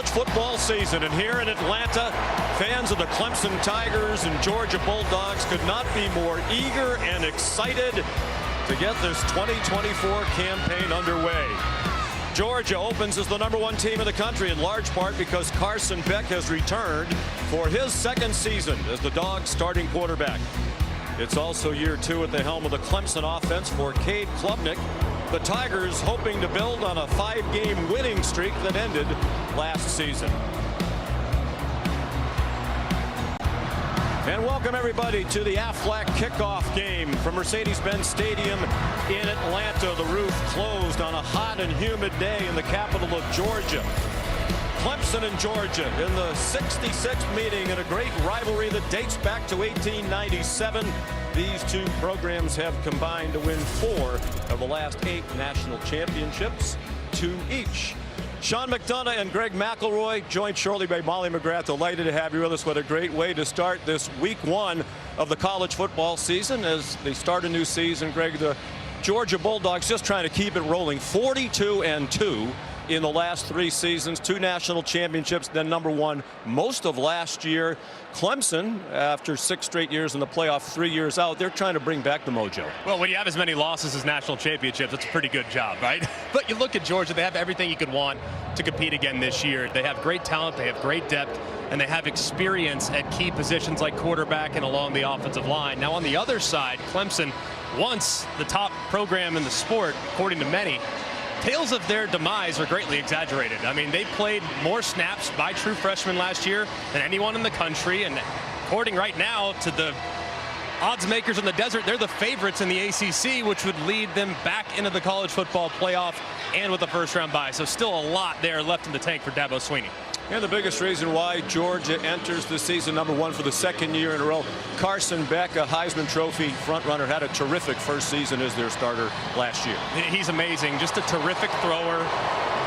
college football season, and here in Atlanta, fans of the Clemson Tigers and Georgia Bulldogs could not be more eager and excited to get this 2024 campaign underway. Georgia opens as the #1 team in the country, in large part because Carson Beck has returned for his second season as the Dogs' starting quarterback. It's also year 2 at the helm of the Clemson offense for Cade Klubnik. The Tigers hoping to build on a 5-game winning streak that ended last season. And welcome everybody to the Aflac Kickoff Game from Mercedes-Benz Stadium in Atlanta. The roof closed on a hot and humid day in the capital of Georgia. Clemson and Georgia in the 66th meeting in a great rivalry that dates back to 1897. These two programs have combined to win 4 of the last 8 national championships, 2 each. Sean McDonough and Greg McElroy, joined shortly by Molly McGrath. Delighted to have you with us. What a great way to start this week 1 of the college football season as they start a new season. Greg, the Georgia Bulldogs just trying to keep it rolling. 42-2 in the last 3 seasons, 2 national championships, then #1 most of last year. Clemson, after 6 straight years in the playoff, 3 years out, they're trying to bring back the mojo. Well, when you have as many losses as national championships, it's a pretty good job, right? But you look at Georgia, they have everything you could want to compete again this year. They have great talent, they have great depth, and they have experience at key positions like quarterback and along the offensive line. Now on the other side, Clemson, once the top program in the sport, according to many, tales of their demise are greatly exaggerated. I mean, they played more snaps by true freshmen last year than anyone in the country, and according right now to the odds makers in the desert, they're the favorites in the ACC, which would lead them back into the college football playoff and with a first-round bye. So still a lot there left in the tank for Dabo Swinney. And the biggest reason why Georgia enters the season #1 for the 2nd year in a row, Carson Beck, a Heisman Trophy frontrunner, had a terrific first season as their starter last year. He's amazing, just a terrific thrower,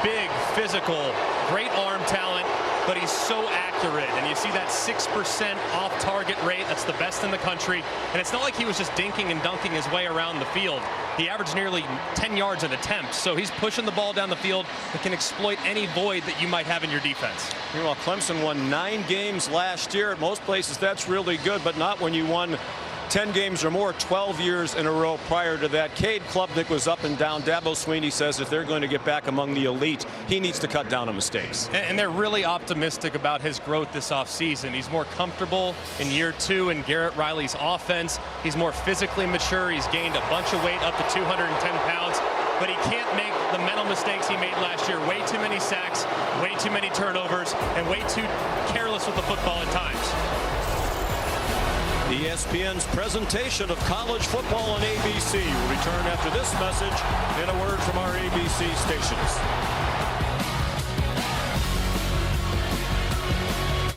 big, physical, great arm talent, but he's so accurate. And you see that 6% off-target rate. That's the best in the country. And it's not like he was just dinking and dunking his way around the field. He averaged nearly 10 yards an attempt. So he's pushing the ball down the field and can exploit any void that you might have in your defense. Meanwhile, Clemson won 9 games last year. At most places, that's really good, but not when you won 10 games or more 12 years in a row prior to that. Cade Klubnik was up and down. Dabo Swinney says if they're going to get back among the elite, he needs to cut down on mistakes. And they're really optimistic about his growth this offseason. He's more comfortable in year 2 in Garrett Riley's offense. He's more physically mature. He's gained a bunch of weight, up to 210 pounds. But he can't make the mental mistakes he made last year. Way too many sacks, way too many turnovers, and way too careless with the football at times. ESPN's presentation of college football on ABC will return after this message and a word from our ABC stations.